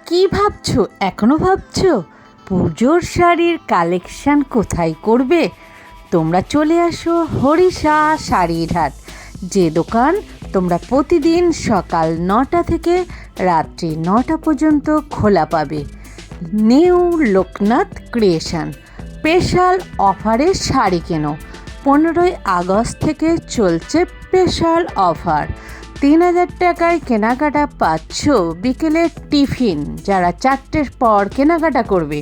কি ভাবছো? এখনো ভাবছো পুজোর শাড়ির কালেকশন কোথায় করবে? তোমরা চলে আসো হরিষা শাড়ির হাট, যে দোকান তোমরা প্রতিদিন সকাল 9টা থেকে রাত্রি 9টা পর্যন্ত খোলা পাবে। নিউ লোকনাথ ক্রিয়েশন স্পেশাল অফারে শাড়ি কেনো। 15ই আগস্ট থেকে চলছে স্পেশাল অফার। 3000 টাকায় কেনাকাটা পাচ্ছ বিকেলের টিফিন, যারা 4টের পর কেনাকাটা করবে,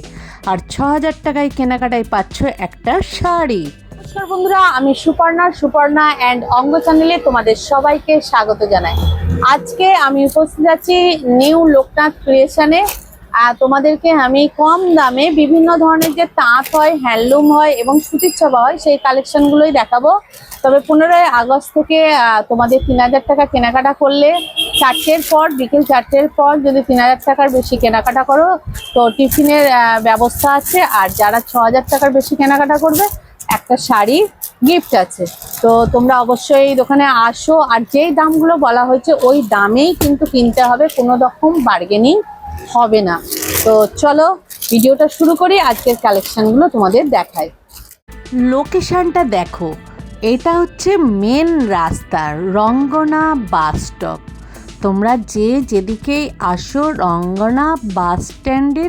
আর 6000 টাকায় কেনাকাটায় পাচ্ছ একটা শাড়ি। নমস্কার বন্ধুরা, আমি সুপর্ণা অ্যান্ড অঙ্গ চ্যানেলে তোমাদের সবাইকে স্বাগত জানাই। আজকে আমি উপস্থিত আছি নিউ লোকনাথ ক্রিয়েশনে। তোমাদেরকে আমি কম দামে বিভিন্ন ধরনের যে তাঁত হয়, হ্যান্ডলুম হয় এবং সুতির ছাপা হয়, সেই কালেকশনগুলোই দেখাবো। তবে 15ই আগস্ট থেকে তোমাদের 3000 টাকা কেনাকাটা করলে 4টের পর, বিকেল 4টের পর যদি 3000 টাকার বেশি কেনাকাটা করো তো টিফিনের ব্যবস্থা আছে। আর যারা 6000 টাকার বেশি কেনাকাটা করবে একটা শাড়ি গিফট আছে। তো তোমরা অবশ্যই এই দোকানে আসো, আর যেই দামগুলো বলা হয়েছে ওই দামেই কিন্তু কিনতে হবে, কোনো রকম বার্গেনিং হবে না। তো চলো ভিডিওটা শুরু করি, আজকের কালেকশনগুলো তোমাদের দেখাই। লোকেশনটা দেখো, এটা হচ্ছে মেন রাস্তা, রঙ্গনা বাস স্টপ। তোমরা যেদিকেই আসো রঙ্গনা বাস স্ট্যান্ডে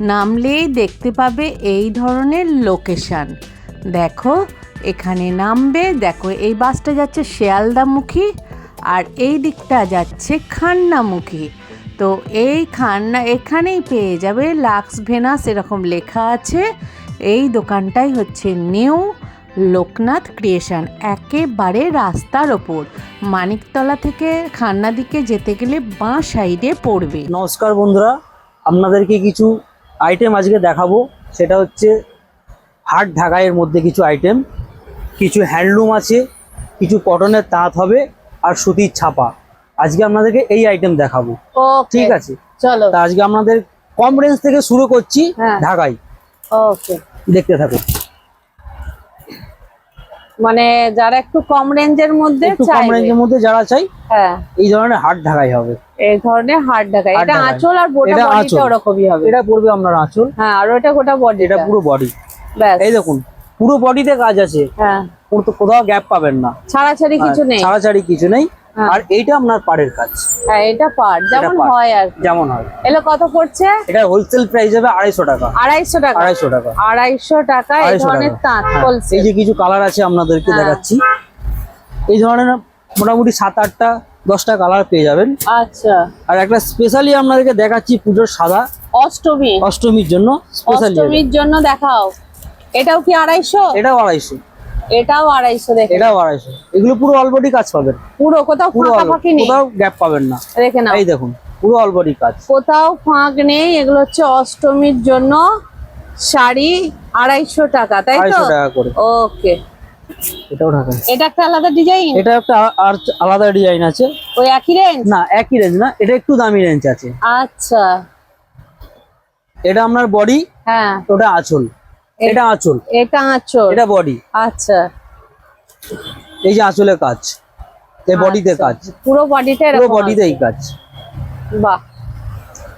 নামলেই দেখতে পাবে এই ধরনের লোকেশন। দেখো এখানে নামবে, দেখো এই বাসটা যাচ্ছে শিয়ালদামুখী আর এই দিকটা যাচ্ছে খান্নামুখী। তো এখানেই পেয়ে যাবে লাক্স ভেনাস এরকম লেখা আছে। এই দোকানটাই হচ্ছে নিউ লোকনাথ ক্রিয়েশন, একেবারে রাস্তার ওপর। মানিকতলা থেকে খান্না দিকে যেতে গেলে বাঁ সাইডে পড়বে। নমস্কার বন্ধুরা, আপনাদেরকে কিছু আইটেম আজকে দেখাবো। সেটা হচ্ছে হাট ঢাকাইয়ের মধ্যে কিছু আইটেম, কিছু হ্যান্ডলুম আছে, কিছু কটনের তাঁত হবে আর সুতির ছাপা। আজকে আপনাদেরকে এই আইটেম দেখাবো, ঠিক আছে? চলো তা আজকে আপনাদের কম রেঞ্জ থেকে শুরু করছি। ঢাকাই, ওকে, দেখতে থাকুন। মানে যারা একটু কম রেঞ্জের মধ্যে যারা চাই, হ্যাঁ, এই ধরনের হাট ঢাকাই হবে। এই ধরনের হাট ঢাকাই। এটা আঁচল আর এটা বডিটা ওরকমই হবে। এটা পড়বে আপনার আঁচল, হ্যাঁ, আর ওটা গোটা বডি, এটা পুরো বডি। ব্যাস, এই দেখুন পুরো বডিতে কাজ আছে। হ্যাঁ, কোথাও গ্যাপ পাবেন না, ছাড়াছাড়ি কিছু নেই, ছাড়াছাড়ি কিছু নেই। আর এইটা আপনার পাড়ের কাজ। হ্যাঁ, এটা পাড় যেমন হয় আর যেমন হয়। এলো কত পড়ছে? এটা হোলসেল প্রাইস হবে 250 টাকা। 250 টাকা, 250 টাকা, 250 টাকা। এই ধরনের তাঁত হোলসেল। এই যে কিছু কালার আছে আপনাদেরকে দেখাচ্ছি। এই ধরনের মোটামুটি 7-8টা 10টা কালার পেয়ে যাবেন। আচ্ছা, আর একটা স্পেশালি আপনাদেরকে দেখাচ্ছি পুজোর সাদা, অষ্টমীর জন্য স্পেশালি। অষ্টমীর জন্য দেখাও। এটাও কি 250? এটাও 250। এটাও 250 দেখে। এটাও 250। এগুলো পুরো অল বডি কাজ পাবেন, পুরো কোথাও ফাঁকি নেই, কোথাও গ্যাপ পাবেন না। দেখে নাও, এই দেখুন পুরো অল বডি কাজ, কোথাও ফাঁক নেই। এগুলো হচ্ছে অষ্টমীর জন্য শাড়ি, 250 টাকা, তাই তো? 250 টাকা করে। ওকে, এটাও ঢাকা। এটা একটা আলাদা ডিজাইন, এটা একটা আর আলাদা ডিজাইন আছে। ওই একই রেঞ্জ না, একই রেঞ্জ না, এটা একটু দামি রেঞ্জ আছে। আচ্ছা, এটা আপনার বডি, হ্যাঁ, ওটা আঁচল। এটা আঁচল, এটা আঁচল, এটা বডি। আচ্ছা, এই যে আঁচলের কাজ, এই বডিতে কাজ, পুরো বডিতে, পুরো বডিতে এই কাজ। বাহ,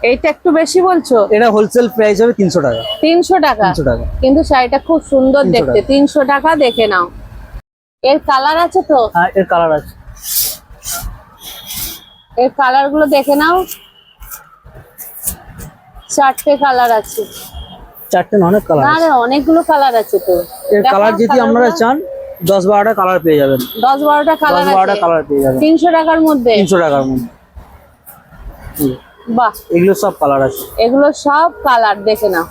এইটা একটু বেশি বলছো? এটা হোলসেল প্রাইস হবে 300 টাকা। 300 টাকা, 300 টাকা। কিন্তু শাড়িটা খুব সুন্দর দেখতে। 300 টাকা, দেখে নাও। এর কালার আছে তো? হ্যাঁ, এর কালার আছে। এর কালার গুলো দেখে নাও, 4টে কালার আছে। 4টে না, অনেক কালার আছে। আরে অনেকগুলো কালার আছে তো। এর কালার যদি আপনারা চান 10-12টা কালার পেয়ে যাবেন। 10-12টা কালার আছে, 10-12টা কালার পেয়ে যাবেন 300 টাকার মধ্যে। 300 টাকার মধ্যে। বাহ, এগুলো সব কালার আছে, এগুলো সব কালার দেখে নাও।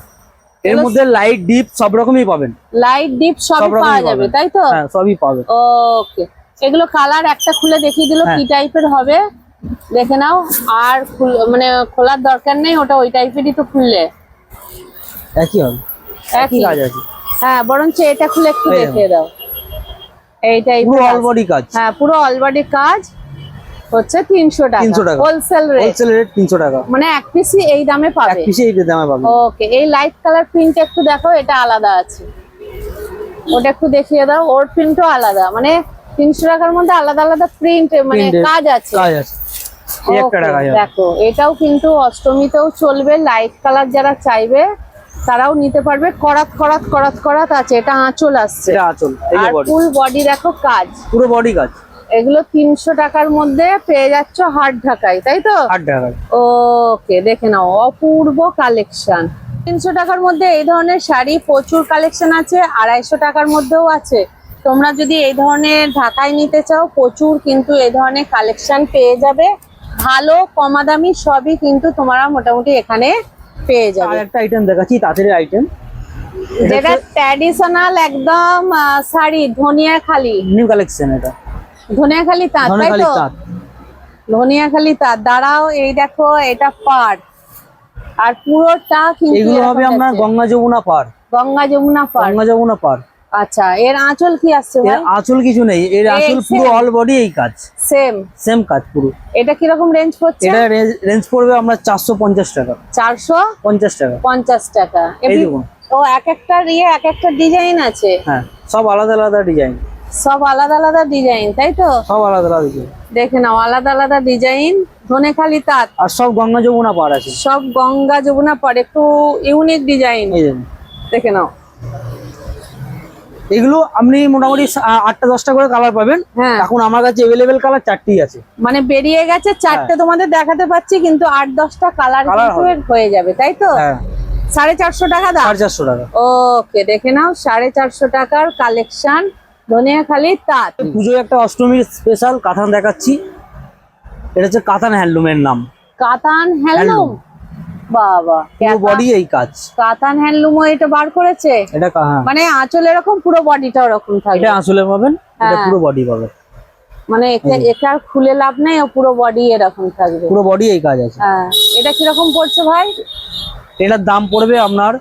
এর মধ্যে লাইট ডিপ সব রকমই পাবেন। লাইট ডিপ সবই পাওয়া যাবে, তাই তো? হ্যাঁ, সবই পাবেন। ওকে, এগুলো কালার একটা খুলে দেখিয়ে দিল কি টাইপের হবে, দেখে নাও। আর মানে খোলার দরকার নেই, ওটা ওই টাইপেরই তো খুললে একই হবে, একই কাজ আছে। হ্যাঁ, বরঞ্চ এটা খুলে একটু দেখিয়ে দাও। এই টাইপের পুরো অল বডি কাজ। হ্যাঁ, পুরো অল বডি কাজ হচ্ছে 300 টাকা। 300 টাকা হোলসেল রেট। হোলসেল রেট 300 টাকা। মানে এক পিসই এই দামে পাবে? এক পিসই এই দামে পাবে। ওকে, এই লাইট কালার প্রিন্ট একটু দেখো, এটা আলাদা আছে, ওটা একটু দেখিয়ে দাও। ওর প্রিন্টও আলাদা, মানে 300 টাকার মধ্যে আলাদা আলাদা প্রিন্ট, মানে কাজ আছে। কাজ আছে। এই একটা Okay, টাকা যাবে। দেখো এটাও কিন্তু অষ্টমীতেও চলবে, লাইট কালার যারা চাইবে তারাও নিতে পারবে। করাত করাত করাত করাত আছে, এটা আঁচল আসছে এটা আঁচল, এই যে আর বডি, ফুল বডি দেখো কাজ। পুরো বডি কাজ। এগুলো 300 টাকার মধ্যে পেয়ে যাচ্ছ হাট ঢাকায়, তাই তো? 8 টাকা। ওকে, দেখে নাও অপূর্ব কালেকশন। 300 টাকার মধ্যে এই ধরনের শাড়ি প্রচুর কালেকশন আছে, 250 টাকার মধ্যেও আছে। তোমরা যদি এই ধরনের ঢাকায় নিতে চাও প্রচুর কিন্তু এই ধরনের কালেকশন পেয়ে যাবে, ভালো কমা দামি সবই কিন্তু তোমরা মোটামুটি এখানে পেয়ে আর যাবে। একটা আইটেম দেখাচ্ছি, তাঁতের আইটেম, যেটা ট্র্যাডিশনাল একদম শাড়ি, ধনিয়াখালি। নিউ কালেকশন এটা, ধনিয়াখালি তাঁত, তাই ধনেখালি তো? তাঁত। ধনিয়াখালি তাঁত। দাঁড়াও, এই দেখো এটা পাড়, আর পুরোটা কিন্তু এগুলো এরকম হবে আপনার যাচ্ছে। গঙ্গা যমুনা পার, গঙ্গা যমুনা পাড়। গঙ্গা যমুনা পার। আচ্ছা, এর আঁচল কি আসছে এর ভাই? আঁচল কিছু নেই, এর আঁচল same? পুরো অল বডি এই কাজ, সেম। সেম কাজ পুরো। এটা কিরকম রেঞ্জ পড়ছে? এটা রেঞ্জ পড়বে আমরা 450 টাকা, 450 টাকা। টাকা। এই দেখুন, ও এক একটা এক একটা ডিজাইন আছে, হ্যাঁ সব আলাদা আলাদা ডিজাইন, সব আলাদা আলাদা ডিজাইন, তাই তো? সব আলাদা আলাদা ডিজাইন, দেখে নাও আলাদা আলাদা ডিজাইন। ধনেখালি তাঁত, আর সব গঙ্গা যমুনা পার আছে। সব গঙ্গা যমুনা পাড়, একটু ইউনিক ডিজাইন। এই দেখুন, দেখে নাও। এগুলো আপনি মোটামুটি 8টা 10টা করে কালার পাবেন। হ্যাঁ, এখন আমার কাছে অ্যাভেলেবেল কালার 4টি আছে। মানে বেরিয়ে গেছে 4টে, তোমাদের দেখাতে পাচ্ছি, কিন্তু 8-10টা কালার Colour কিন্তু হবে। এর হয়ে যাবে, তাই তো? হ্যাঁ, 450 টাকা দাম। 450 টাকা। ওকে, দেখে নাও 450 টাকার কালেকশন, ধনিয়াখালি তাঁত। পুজোয় একটা অষ্টমীর স্পেশাল কাতান দেখাচ্ছি, এটা হচ্ছে কাতান হ্যান্ডলুমের নাম। কাতান হ্যান্ডলুম, বাবা, পুরো বডি এই কাজ। কাতান হ্যান্ডলুম এটা বার করেছে। এটা হ্যাঁ, মানে আঁচল এরকম, পুরো বডিটা ওরকম থাকবে। এটা আঁচলে পাবেন, এটা হ্যাঁ। পুরো বডি পাবেন। মানে একে আর খুলে লাভ নাই, ও পুরো বডি এরকম থাকবে। পুরো বডি এই কাজ আছে। হ্যাঁ, এটা কিরকম পড়ছে ভাই? এটার দাম পড়বে আপনার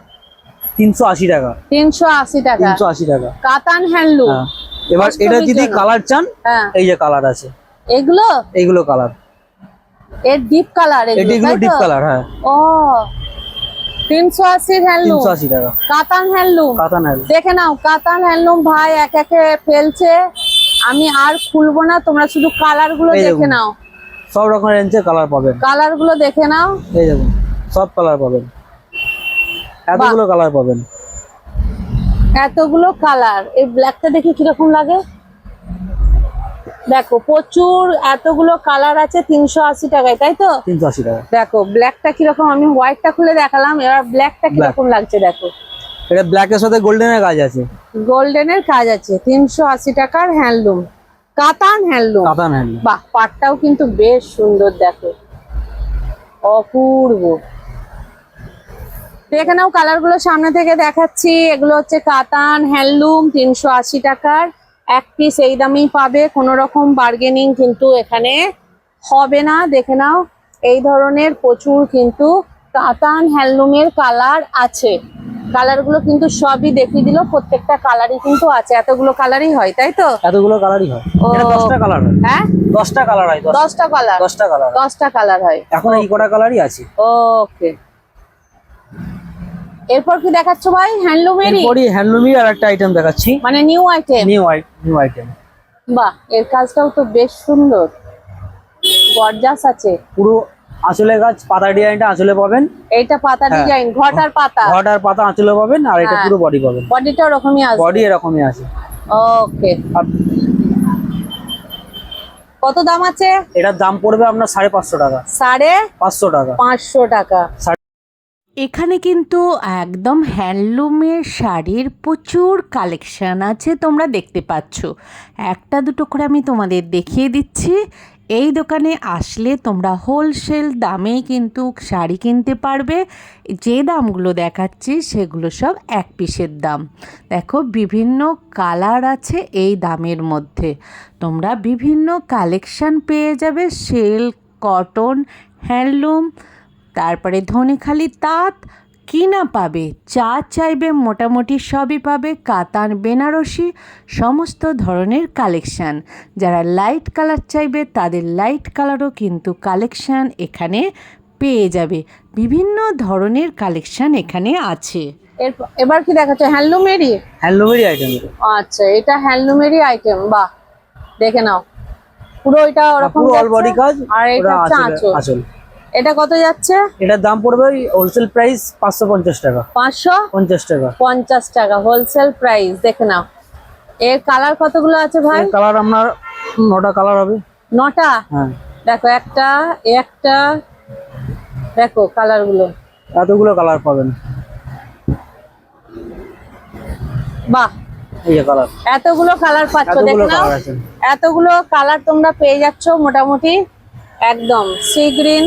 380 টাকা। 380 টাকা, 380 টাকা। কাতান হ্যান্ডলুম। হ্যাঁ, এবার অষ্টমীর এটা যদি জন্য। কালার চান, হ্যাঁ, এই যে কালার আছে, এগুলো এইগুলো কালার, এর ডিপ কালার, এগুলো ডিপ কালার। হ্যাঁ, ও 380 হ্যান্ডলুম, 380 টাকা। কাতান হ্যান্ডলুম। কাতান হ্যান্ডলুম। দেখে নাও কাতান হ্যান্ডলুম ভাই এক একে ফেলছে, আমি আর খুলবো না, তোমরা শুধু কালার গুলো এই দেখে দেখুন। নাও, সব রকম রেঞ্জের কালার পাবেন, কালার গুলো দেখে নাও। এই দেখুন সব কালার পাবেন, এতগুলো কালার পাবেন। এতগুলো কালার, এই ব্ল্যাকটা দেখি কিরকম লাগে। দেখো প্রচুর এতগুলো কালার আছে 380 টাকায়, তাই তো? 380 টাকা। দেখো ব্ল্যাকটা কিরকম, আমি হোয়াইটটা খুলে দেখালাম, এবার ব্ল্যাকটা কিরকম লাগছে দেখো। এটা ব্ল্যাকের সাথে গোল্ডেনের কাজ আছে, গোল্ডেনের কাজ আছে। 380 টাকার হ্যান্ডলুম, কাতান হ্যান্ডলুম। কাতান হ্যান্ডলুম। বাহ, পাটটাও কিন্তু বেশ সুন্দর, দেখো অপূর্ব। দেখে নাও কালার গুলো সামনে থেকে দেখাচ্ছি। এগুলো হচ্ছে কাতান হ্যান্ডলুম, 380 টাকার এক পিস, এই দামেই পাবে, কোনো রকম বার্গেনিং কিন্তু এখানে হবে না। দেখে নাও এই ধরনের প্রচুর কিন্তু কাতান হ্যান্ডলুমের কালার আছে। কালার গুলো কিন্তু সবই দেখিয়ে দিল, প্রত্যেকটা কালারই কিন্তু আছে। এতগুলো কালারই হয়, তাই তো? এতগুলো কালারই হয়। ও। এটা 10টা কালার হয়। হ্যাঁ, 10টা কালার হয়, 10টা কালার, 10টা কালার। 10টা কালার হয়। এখন এই কটা কালারই আছে। ওকে, এরপর কি দেখাচ্ছ ভাই? হ্যান্ডলুমেরই, এরপরই হ্যান্ডলুমের আর একটা আইটেম দেখাচ্ছি, মানে নিউ আইটেম। New item. বাহ, এর কাজটাও তো বেশ সুন্দর, গর্জাস আছে। পুরো আঁচলে কাজ, পাতা ডিজাইনটা আঁচলে পাবেন। এইটা পাতা হ্যাঁ। ডিজাইন, ঘটার পাতা, ঘট আর পাতা আঁচলে পাবেন, আর এটা হ্যাঁ। পুরো বডি পাবেন। বডিটা ওরকমই আছে। বডি এরকমই আছে। ওকে, আর কত দাম আছে? এটার দাম পড়বে আপনার 550 টাকা। 550 টাকা। 500 টাকা। এখানে কিন্তু একদম হ্যান্ডলুমের শাড়ির প্রচুর কালেকশান আছে, তোমরা দেখতে পাচ্ছ। একটা দুটো করে আমি তোমাদের দেখিয়ে দিচ্ছি। এই দোকানে আসলে তোমরা হোলসেল দামেই কিন্তু শাড়ি কিনতে পারবে। যে দামগুলো দেখাচ্ছি সেগুলো সব এক পিসের দাম। দেখো বিভিন্ন কালার আছে এই দামের মধ্যে, তোমরা বিভিন্ন কালেকশান পেয়ে যাবে। সিল্ক, কটন, হ্যান্ডলুম, তারপরে ধনেখালি তাঁত, কি না পাবে, যা চাইবে মোটামুটি সবই পাবে। কাতান, বেনারসি, সমস্ত ধরনের কালেকশান। যারা লাইট কালার চাইবে তাদের লাইট কালারও কিন্তু কালেকশান এখানে পেয়ে যাবে। বিভিন্ন ধরনের কালেকশান এখানে আছে। এবার কি দেখাচ্ছ? হ্যান্ডলুমেরই হ্যান্ডলুমেরই আইটেম। আচ্ছা, এটা হ্যান্ডলুমেরই আইটেম। বাহ, দেখে নাও পুরো এটা ওরকম পুরো অল বডি যাচ্ছে। কাজ, আর এটা ওটা হচ্ছে আঁচলে- আঁচল। আঁচল। এটা কত যাচ্ছে? এটার দাম পড়বে হোলসেল প্রাইস 550 টাকা। 550 50 টাকা। Wholesale price. দেখে নাও এর কালার কতগুলো আছে ভাই? কালার আপনার 9টা কালার হবে। 9টা? হ্যাঁ, দেখো একটা একটা, দেখো কালার গুলো, এতগুলো কালার পাবেন। বাহ এই যে কালার, এতগুলো কালার পাচ্ছ। এতগুলো দেখে নাও কালার আছে। এতগুলো কালার তোমরা পেয়ে যাচ্ছ মোটামুটি একদম। সি গ্রিন,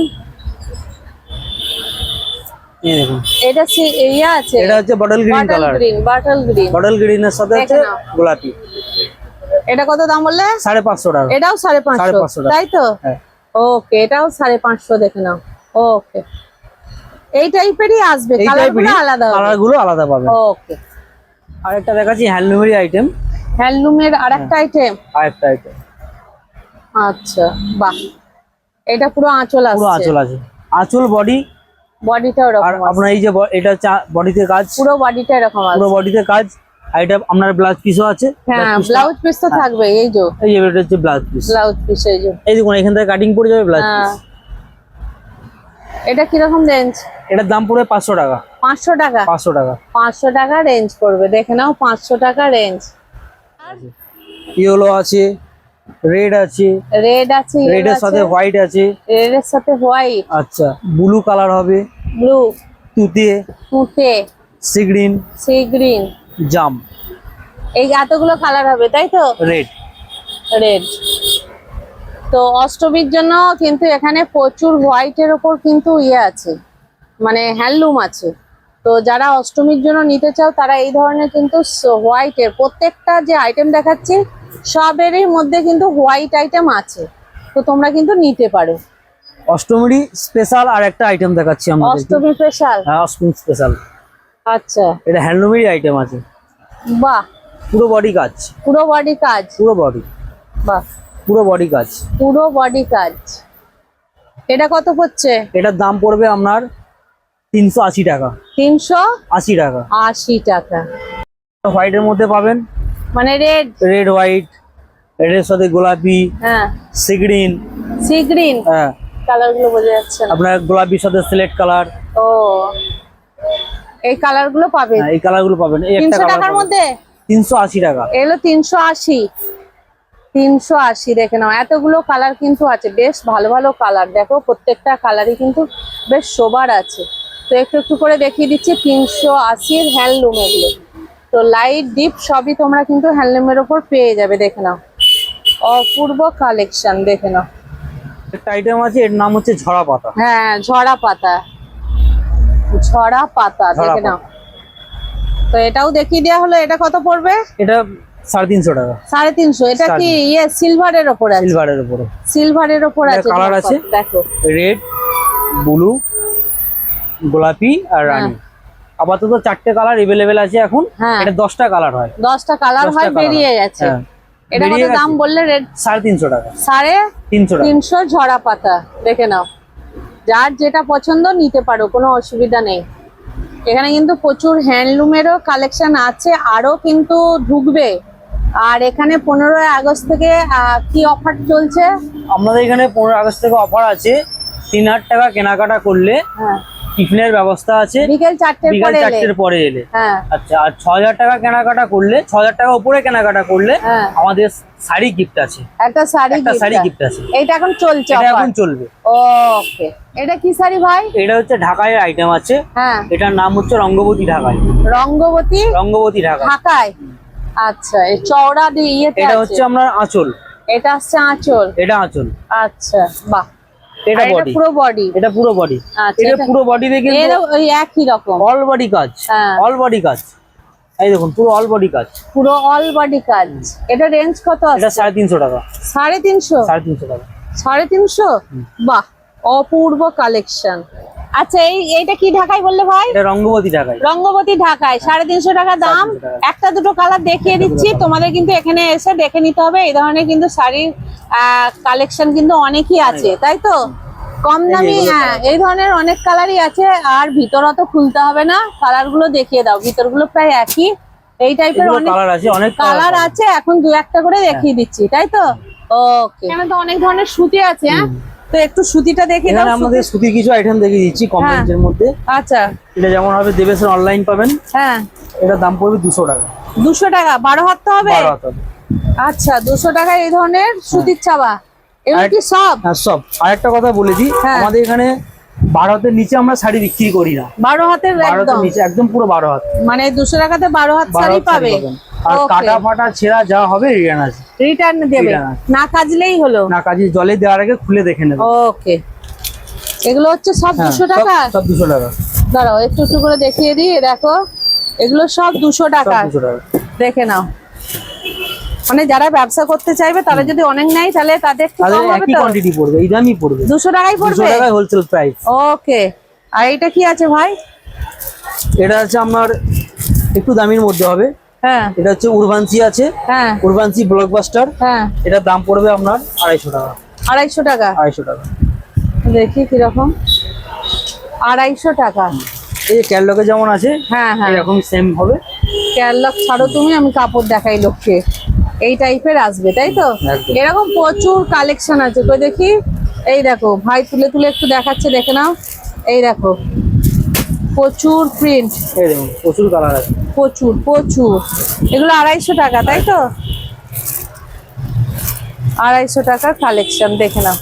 এই দেখুন, এটা ইয়ে আছে, এটা হচ্ছে bottle green bottle colour. Green, bottle green. Bottle গ্রিনের সাথে দেখে হচ্ছে নাও। গোলাপি। এটা কত দাম বললে? 550 টাকা। এটাও 550, 550 টাকা। তাই তো? হ্যাঁ, ওকে, এটাও 550। দেখে নাও। ওকে, এই টাইপেরই আসবে, এই কালারগুলো টাইপেরই আলাদা হবে। কালারগুলো আলাদা পাবেন। ওকে, আরেকটা দেখাচ্ছি হ্যান্ডলুমেরই আইটেম। হ্যান্ডলুমের আরেকটা আইটেম। আরেকটা আইটেম, আচ্ছা, বাহ, এটা পুরো আঁচল পুরো আসছে, আঁচল আছে, আঁচল বডি। বডিটা আর এরকম আছে। আপনার এই যে এটা হচ্ছে বডিতে কাজ, পুরো বডিটা এরকম আছে। পুরো বডিতে কাজ। আর এটা আপনার ব্লাউজ পিসও আছে। হ্যাঁ, ব্লাউজ পিসটা- ব্লাউজ পিস তো থাকবে। এই যে এই যে এটা হচ্ছে ব্লাউজ পিস। ব্লাউজ পিস, এই যে। এই দেখুন এখান থেকে কাটিং পড়ে যাবে ব্লাউজ হ্যাঁ। পিস। এটা কিরকম রেঞ্জ? এটার দাম পড়বে 500 টাকা। 500 টাকা? 500 টাকা। 500 টাকা রেঞ্জ পড়বে। দেখে নাও 500 টাকা রেঞ্জ। ইয়েলো আছে, রেড আছে, রেড আছে, রেডের সাথে হোয়াইট আছে। রেডের সাথে হোয়াইট, আচ্ছা, ব্লু কালার হবে, ব্লু, তুতে, তুতে, সি গ্রিন, সি গ্রিন, জাম, এই এতগুলো কালার হবে, তাই তো? রেড। রেড। তো অষ্টমীর জন্য কিন্তু এখানে প্রচুর হোয়াইটের ওপর কিন্তু ইয়ে আছে, মানে হ্যান্ডলুম আছে। তো যারা অষ্টমীর জন্য নিতে চাও তারা এই ধরনের কিন্তু হোয়াইটের প্রত্যেকটা যে আইটেম দেখাচ্ছি সবেরই মধ্যে কিন্তু হোয়াইট আইটেম আছে। তো তোমরা কিন্তু নিতে পারো। অষ্টমীরই স্পেশাল আর একটা আইটেম দেখাচ্ছি আমরা। অষ্টমী স্পেশাল? হ্যাঁ, অষ্টমী স্পেশাল। আচ্ছা, এটা হ্যান্ডলুমেরই আইটেম আছে, বাহ, পুরো বডি কাজ। পুরো বডি কাজ? পুরো বডি, বাহ, পুরো বডি কাজ। পুরো বডি কাজ। এটা কত পড়ছে? এটার দাম পড়বে আপনার 380 টাকা। 380 টাকা। টাকা। হোয়াইটের মধ্যে পাবেন, মানে রেড, রেড হোয়াইট, রেডের সাথে গোলাপি, হ্যাঁ, সি গ্রিন। সি গ্রিন হ্যাঁ, কালার গুলো বোঝা যাচ্ছে না। আপনার গোলাপির সাথে সিলেক্ট কালার। ও, এই কালার গুলো পাবে এই কালার গুলো পাবেন। এই একটা 300 কালার টাকার মধ্যে? 380 টাকা। এগুলো 380। 380। দেখে নাও এতগুলো কালার কিন্তু আছে, বেশ ভালো ভালো কালার। দেখো প্রত্যেকটা কালারই কিন্তু বেশ সোবার আছে। তো একটু একটু করে দেখিয়ে দিচ্ছি 380-র হ্যান্ডলুম এগুলো। তো লাইট ডিপ সবই তোমরা কিন্তু হ্যান্ডলুমের ওপর পেয়ে যাবে। দেখে নাও অপূর্ব কালেকশন। দেখে নাও। একটা আইটেম আছে, এর নাম হচ্ছে ঝরা পাতা। হ্যাঁ, ঝরা পাতা, ঝরা পাতা। ঝরা দেখে নাও। তো এটাও দেখিয়ে দেওয়া হলো। এটা কত পড়বে? এটা 350 টাকা। 350। এটা কি ইয়ে সিলভারের ওপর আছে? সিলভারের উপরে সিলভারের ওপর আছে। কালার আছে, দেখো রেড, ব্লু, গোলাপি আর রানী। আপাতত 4টে কালার এভেলেবেল আছে এখন। হ্যাঁ। এটা 10টা কালার হয়। 10টা কালার 10টা হয়, colour বেরিয়ে হয়। গেছে। হ্যাঁ, এটা কত বেরিয়ে দাম গেছে। বললে? রেড 350 টাকা। 350 300 টাকা। ঝরা পাতা। দেখে নাও, যার যেটা পছন্দ নিতে পারো, কোনো অসুবিধা নেই। এখানে কিন্তু প্রচুর হ্যান্ডলুমেরও কালেকশন আছে, আরো কিন্তু ঢুকবে। আর এখানে 15ই আগস্ট থেকে কি অফার চলছে? আমাদের এখানে 15 আগস্ট থেকে অফার আছে। 3000 টাকা কেনাকাটা করলে হ্যাঁ, টিফিনের ব্যবস্থা আছে বিকেল 4টের বিকাল পরে এলে। 4টের পরে এলে। হ্যাঁ, আচ্ছা, আর 6000 টাকা কেনাকাটা করলে, 6000 টাকা উপরে কেনাকাটা করলে হ্যাঁ, আমাদের শাড়ি গিফট আছে। একটা শাড়ি একটা gift শাড়ি আছে। গিফট আছে। এইটা এখন চলছে এটা offer? এখন চলবে। ওকে, এটা কি শাড়ি ভাই? এটা হচ্ছে ঢাকাইয়ের আইটেম আছে। হ্যাঁ, এটার নাম হচ্ছে রঙ্গবতী ঢাকাই। রঙ্গবতী রঙ্গবতী ঢাকাই। ঢাকায়। আচ্ছা, এই চওড়া দিয়ে ইয়েতে এটা আছে। হচ্ছে আপনার আঁচল। এটা হচ্ছে আঁচল। এটা আঁচল। আচ্ছা, বাহ। এটা আর এটা বডি। পুরো বডি? এটা পুরো বডি। আচ্ছা, এটা এটা- পুরো বডিতে এর কিন্তু ওই একই রকম অল বডি কাজ। হ্যাঁ। অল বডি কাজ। এই দেখুন পুরো অল বডি কাজ। পুরো অল বডি কাজ। এটা রেঞ্জ কত এটা আছে? 350 টাকা। 350? 350 টাকা। 350? বাহ, অপূর্ব কালেকশন। আচ্ছা, এইটা কি ঢাকায় বললে ভাই? এটা রঙ্গবতী ঢাকাই। রঙ্গবতী ঢাকায় 350 টাকা দাম। 350 টাকা। একটা দুটো কালার দেখিয়ে দিচ্ছি, তোমাদের কিন্তু এখানে এসে দেখে নিতে হবে। এই ধরনের কিন্তু শাড়ির কালেকশন কিন্তু অনেকই আছে, তাই তো? কম দামি, এগুলো হ্যাঁ, এই ধরনের অনেক কালারই আছে। আর ভিতর অত খুলতে হবে না, কালার গুলো দেখিয়ে দাও। ভিতরগুলো প্রায় একই, এই টাইপের এগুলো অনেক কালার আছে, অনেক কালার আছে। এখন দু একটা করে দেখিয়ে দিচ্ছি, তাই তো? ওকে, এখানে তো অনেক ধরনের সুতি আছে, হ্যাঁ? তো একটু সুতিটা দেখে দাও। এখানে আমাদের সুতির কিছু আইটেম দেখিয়ে দিচ্ছি কম হ্যাঁ। রেঞ্জের মধ্যে। আচ্ছা, এটা যেমন হবে দেবেশের অনলাইন পাবেন, হ্যাঁ। এটার দাম পড়বে 200 টাকা। 200 টাকা 12 হাত তো হবে? 12 হাত হবে। আচ্ছা, 200 টাকায় এই ধরনের সুতির চাবা, এগুলো কি সব? হ্যাঁ সব। আরেকটা কথা বলে দিই, হ্যাঁ। আমাদের এখানে 12 হাতের নিচে আমরা শাড়ি বিক্রি করি না। 12 হাতের 12 হাতের একদম, নিচে একদম পুরো 12 হাত। মানে 200 টাকাতে 12 হাত 12 শাড়ি হাত শাড়ি পাবে। পাবেন। আর Okay. কাটা ফাটা ছেঁড়া যা হবে রিটার্ন আছে। রিটার্ন দেবে, Return আছে। না কাজলেই হলো। না কাজে জলে দেওয়ার আগে খুলে দেখে নেবে। ওকে, এগুলো হচ্ছে সব হ্যাঁ, 200 টাকা? সব 200 টাকা। দাঁড়াও একটু একটু করে দেখিয়ে দিই, দেখো এগুলো সব 200 সব টাকা। 200 টাকা। দেখে নাও, মানে যারা ব্যবসা করতে চাইবে তারা যদি অনেক নেয় তাহলে তাদের একটু তাহলে কম হবে একই তো? কোয়ান্টিটি পড়বে, এই দামই পড়বে। 200 টাকাই 200 পড়বে? টাকায় হোলসেল প্রাইস। ওকে, আর এটা কি আছে ভাই? এটা আছে আপনার একটু দামের মধ্যে হবে। হ্যাঁ এটা হচ্ছে উরবানসি আছে, হ্যাঁ উরবানসি ব্লকবাস্টার। হ্যাঁ, এটার দাম পড়বে আপনার 250 টাকা। 250 টাকা। 250 টাকা। দেখি কিরকম, 250 টাকা। এই ক্যাটলগে যেমন আছে হ্যাঁ হ্যাঁ, এরকম সেম হবে। ক্যাটলগ ছাড়ো তুমি, আমি কাপড় দেখাই লোককে, এই টাইপের আসবে তাই তো? একদম। এরকম প্রচুর কালেকশন আছে, কই দেখি। এই দেখো ভাই তুলে তুলে একটু দেখাচ্ছে, দেখে নাও। এই দেখো প্রচুর প্রিন্ট, এই দেখুন প্রচুর কালার আছে। প্রচুর প্রচুর। এগুলো 250 টাকা তাই তো? 250 টাকার কালেকশন, দেখে নাও।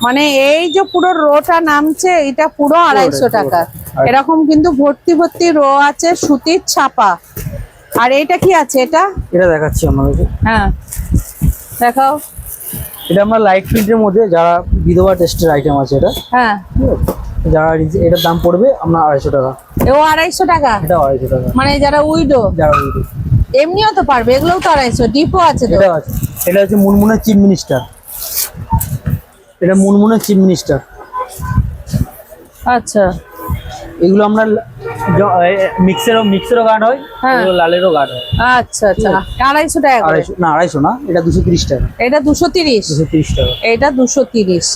মানে এই যে পুরো রোটা নামছে, এটা পুরো 250 টাকা। এরকম কিন্তু ভর্তি ভর্তি রো আছে সুতির ছাপা। আর এটা কি আছে এটা? এটা দেখাচ্ছি আপনাদেরকে। হ্যাঁ দেখাও। এটা আমরা লাইট প্রিন্টের মধ্যে, যারা বিধবা টেস্টের আইটেম আছে এটা, হ্যাঁ, যারা এটার দাম পড়বে আপনার 250 টাকা। এও 250 টাকা? এটা 250 টাকা। মানে যারা উইডো, যারা বিধবা। এমনিও তো পারবে, এগুলোও তো 250। ডিপো আছে তো? এটা আছে, এটা হচ্ছে মুনমুনের চিফ মিনিস্টার। এটা মুনমুনের চিফ মিনিস্টার। আচ্ছা, এগুলো আমরা মিক্সেরও গার্ড হয়, হ্যাঁ। এগুলো লালেরও গার্ড হয়। আচ্ছা আচ্ছা, 250 টাকা করে। 250 না, 250 না, এটা 230 টাকা। এটা 230? 230 টাকা। এটা 230।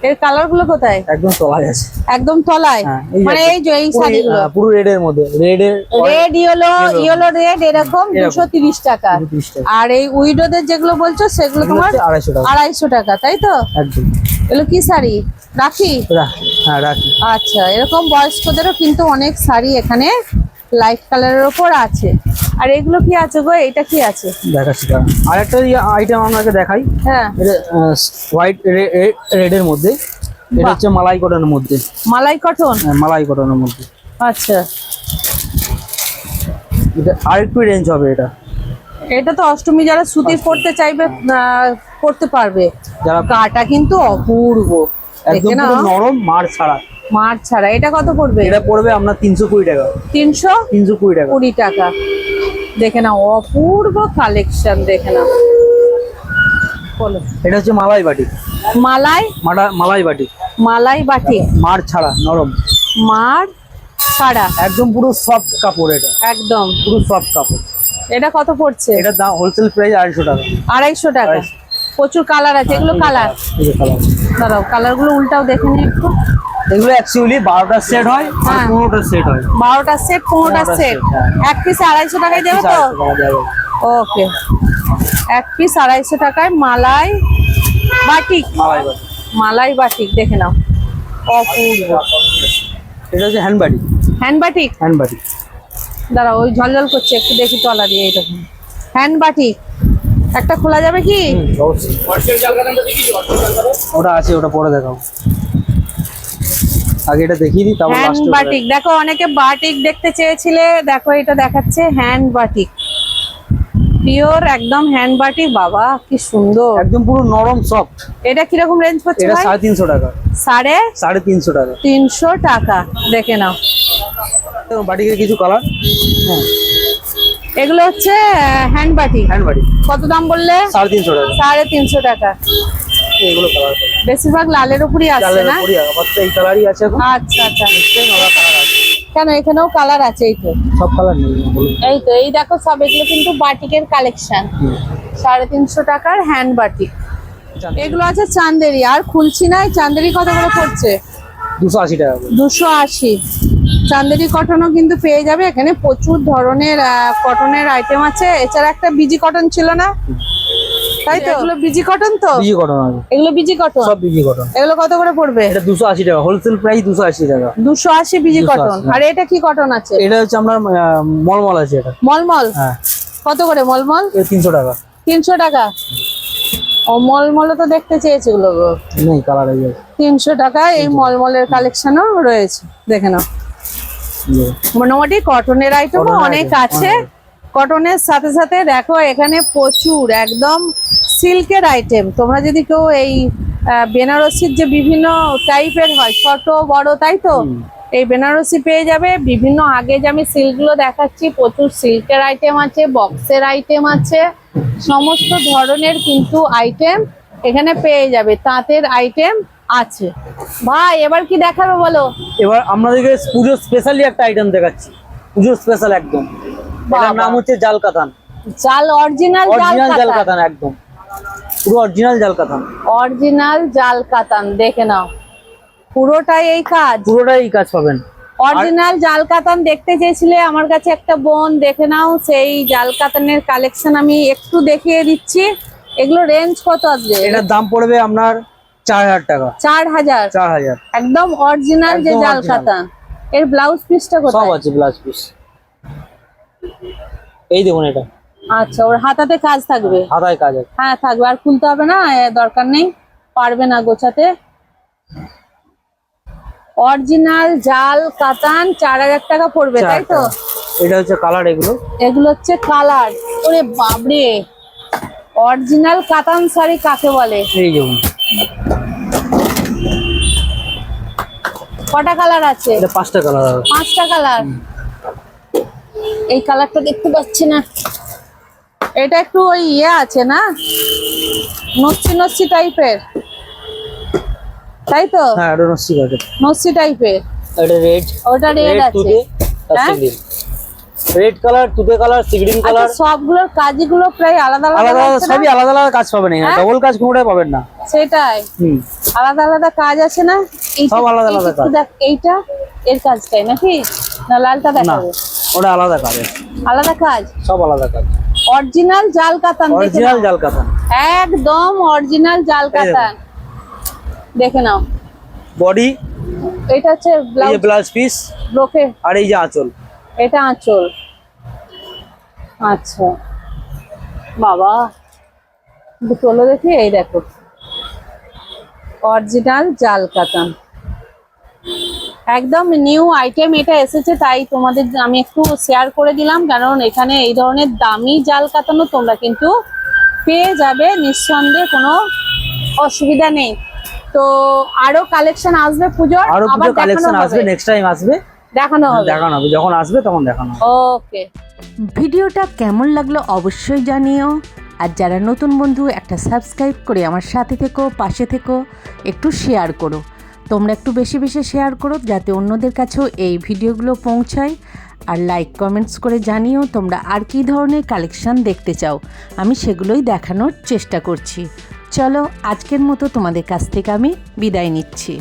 এর কালার গুলো কোথায়? একদম তলায় আছে। একদম তলায়? হ্যাঁ, এই যে মানে এই যে এই পুরো- শাড়িগুলো পুরো রেডের মধ্যে, রেডের রেড ইয়েলো রেড এরকম 230 টাকা। 230 টাকা। আর এই উইডোদের যেগুলো বলছো সেগুলো তোমার 250 টাকা। 250 টাকা তাই তো? একদম। এগুলো কি শাড়ি? রাখি? হ্যাঁ রাখি। আচ্ছা, এরকম বয়স্কদেরও কিন্তু অনেক শাড়ি এখানে লাইট কালারের ওপর আছে। আর এগুলো কি আছে গো? এটা কি আছে? দেখাচ্ছি দাঁড়ান। আরেকটা আইটেম আপনাকে দেখাই। হ্যাঁ, এটা হোয়াইট রেডের মধ্যে, এটা বাহ। হচ্ছে মালাই কটনের মধ্যে। মালাই কটন? হ্যাঁ, মালাই কটনের মধ্যে। আচ্ছা, এটা আরেকটু রেঞ্জ হবে। এটা এটা তো অষ্টমী যারা সুতির পরতে চাইবে পরতে পারবে। যারা কাটা কিন্তু অপূর্ব, একদম দেখে না? পুরো নরম মার ছাড়া। মার ছাড়া। এটা কত পড়বে? এটা পড়বে আপনার 320 টাকা। 320 320 টাকা। টাকা। দেখে নাও, অপূর্ব কালেকশন, দেখে নাও। বলো। এটা হচ্ছে মালাই বাটি। মালাই? মালাই বাটি, মালাই বাটি, মার ছাড়া, নরম। মার ছাড়া, একদম পুরো সফট কাপড়। এটা একদম পুরো সফট কাপড়। এটা কত পড়ছে? এটার দাম হোলসেল প্রাইস 250 টাকা। 250 টাকা। 250 প্রচুর কালার আছে, এগুলো কালার? এই যে কালার। দাঁড়াও, কালার গুলো উল্টাও দেখে নি একটু। এগুলো অ্যাকচুয়ালি 12টা সেট হয় আর হ্যাঁ। 15টা সেট হয়। 12টা সেট, 15টা 15টা সেট। set, হ্যাঁ। এক পিস 250 টাকায় দেবে তো? 250 টাকা দেওয়া যাবে। ওকে, এক পিস 250 টাকায় মালাই বাটিক। মালাই বাটি। মালাই বাটিক, দেখে নাও, অপূর্ব। এটা হচ্ছে হ্যান্ড বাটি। Hand batik? হ্যান্ড বাটি। দাঁড়াও, ওই ঝলঝল করছে, একটু দেখি তলা দিয়ে। এইরকম হ্যান্ড বাটিক, একটা খোলা যাবে কি? অবশ্যই। ওটা আছে, ওটা পরে দেখাও। আগে এটা দেখিয়ে দিই, তারপর হ্যান্ড লাস্টে বাটিক। দেখো, অনেকে বাটিক দেখতে চেয়েছিলে, দেখো এটা দেখাচ্ছে হ্যান্ড বাটিক, পিওর একদম হ্যান্ড বাটিক। বাবা কি সুন্দর, একদম পুরো নরম সফট। এটা কিরকম রেঞ্জ পড়ছে এটা ভাই? 350 টাকা। 350 টাকা। 350 টাকা। দেখে নাও, বাটিকের কিছু কালার। হ্যাঁ, এগুলো হচ্ছে হ্যান্ড বাটিক। হ্যান্ড বাটি। কত দাম বললে? 350 টাকা। 350 টাকা। এগুলো কালার। বেশিরভাগ লালের উপরই আসছে না? আপাতত এই কালারই আছে এখন। আচ্ছা আচ্ছা, নিশ্চয়ই নরম কালার আছে। কেন এখানেও কালার আছে? এই তো, সব কালার নেই বলুন। এই তো, এই দেখো সব এগুলো কিন্তু বাটিকের কালেকশন। 350 টাকার হ্যান্ড বাটিক। এগুলো আছে চান্দেরি। আর খুলছি না, এই চান্দেরি কত করে পড়ছে? 280 টাকা করে। 280। চান্দেরি কটনও কিন্তু পেয়ে যাবে এখানে। প্রচুর ধরনের কটনের আইটেম আছে। এছাড়া একটা বিজি কটন ছিল না, তাই তো? এগুলো বিজি কটন তো? বিজি কটন আছে, এগুলো বিজি কটন? সব বিজি কটন। এগুলো কত করে পড়বে? এটা 280 টাকা, হোলসেল প্রাইস 280 টাকা। 280 বিজি 280, কটন। আর এটা কি কটন আছে? এটা হচ্ছে আপনার মলমল আছে এটা। মলমল? হ্যাঁ। কত করে মলমল? এটা 300 টাকা। 300 টাকা? ও মলমল তো দেখতে চেয়েছে এগুলো গো। নেই কালার আছে। 300 টাকা এই মলমলের কালেকশনও রয়েছে, দেখে নাও। মোটামুটি কটনের আইটেমও কটনের অনেক item, আছে। কটনের সাথে সাথে দেখো এখানে প্রচুর একদম সিল্কের আইটেম। তোমরা যদি কেউ এই বেনারসির যে বিভিন্ন টাইপের হয়, ছোট বড়, তাই তো? এই বেনারসি পেয়ে যাবে বিভিন্ন। আগে যে আমি সিল্কগুলো দেখাচ্ছি, প্রচুর সিল্কের আইটেম আছে, বক্সের আইটেম আছে, সমস্ত ধরনের কিন্তু আইটেম এখানে পেয়ে যাবে। তাঁতের আইটেম আছে। ভাই এবার কি দেখাবে বলো? এবার আপনাদেরকে পুজো স্পেশালি একটা আইটেম দেখাচ্ছি, পুজো স্পেশাল একদম। এটার নাম হচ্ছে জাল কাতান। জাল অরিজিনাল জাল জাল কাতান? কাতান একদম পুরো অরিজিনাল জাল কাতান। অরিজিনাল জাল কাতান, দেখে নাও পুরোটাই এই কাজ। পুরোটাই কাজ পাবেন। অরিজিনাল জাল কাতান দেখতে চেয়েছিলে আমার কাছে একটা বোন, দেখে নাও সেই জাল কাতানের কালেকশন আমি একটু দেখিয়ে দিচ্ছি। এগুলো রেঞ্জ কত আসবে? এটার দাম পড়বে আপনার 4000 টাকা। 4000? 4000 একদম অরিজিনাল যে একদম জাল original। কাতান। এর ব্লাউজ পিসটা সব কোথায়? আছে ব্লাউজ পিস। এই দেখুন এটা। আচ্ছা, ওর হাতাতে কাজ থাকবে? হাতায় কাজ আছে। হ্যাঁ থাকবে, আর খুলতে হবে না, দরকার নেই, পারবে না গোছাতে। অরিজিনাল জাল কাতান 4000 টাকা পড়বে, তাই তো? এটা হচ্ছে কালার, এগুলো এগুলো হচ্ছে কালার। ওরে বাবরে, অরিজিনাল কাতান শাড়ি কাকে বলে? এই দেখুন। কটা কালার আছে? এটা 5টা কালার আছে। 5টা কালার। এই কালারটা দেখতে পাচ্ছি না। এটা একটু ওই ইয়ে আছে না, নচ্ছি নচ্ছি টাইপের, তাই তো? হ্যাঁ এটা নস্যি কাটে। নচ্ছি টাইপের। এটা রেড। ওটা রেড আছে। হ্যাঁ? রেড কালার, তুতে কালার, সিগড়িং কালার। আচ্ছা, সবগুলোর কাজগুলো প্রায় আলাদা আলাদা আলাদা আলাদা, আছে না? সবই আলাদা আলাদা কাজ পাবেন এখানে, হ্যাঁ? ডবল কাজ কোনোটাই পাবেন না। সেটাই, আলাদা আলাদা কাজ আছে না? সব আলাদা আলাদা একটু কাজ। দেখ, এইটা এর কাজটাই নাকি, না লালটা না, দেখাবে? ওটা আলাদা কাজ আছে। আলাদা কাজ। সব আলাদা কাজ। অরিজিনাল জাল কাতান, দেখে অরিজিনাল নাও। জাল কাতান একদম অরিজিনাল জাল কাতান, দেখে নাও। বডি, এটা হচ্ছে এই ব্লাউজ, যে ব্লাউজ পিস, ব্রোকে। আর এই যে আঁচল। এটা আঁচল। আচ্ছা বাবা, তোলো দেখি। এই দেখো অরিজিনাল জাল কাতান, একদম নিউ আইটেম এটা এসেছে, তাই তোমাদের আমি একটু শেয়ার করে দিলাম। কারণ এখানে এই ধরনের দামি জাল কাতানও তোমরা কিন্তু পেয়ে যাবে, নিঃসন্দেহে, কোনো অসুবিধা নেই। তো আরো কালেকশন আসবে পুজোর, আরো আবার পুজো কালেকশন আসবে, নেক্সট টাইম আসবে, দেখানো হবে। দেখানো হবে, যখন আসবে তখন দেখানো হবে। ওকে। ভিডিওটা কেমন লাগলো অবশ্যই জানিও। আর যারা নতুন বন্ধু, একটা সাবস্ক্রাইব করে আমার সাথে থেকো, পাশে থেকো, একটু শেয়ার করো। তোমরা একটু বেশি বেশি শেয়ার করো যাতে অন্যদের কাছেও এই ভিডিওগুলো পৌঁছায়। আর লাইক কমেন্টস করে জানিও তোমরা আর কী ধরনের কালেকশান দেখতে চাও, আমি সেগুলোই দেখানোর চেষ্টা করছি। চলো আজকের মতো তোমাদের কাছ থেকে আমি বিদায় নিচ্ছি।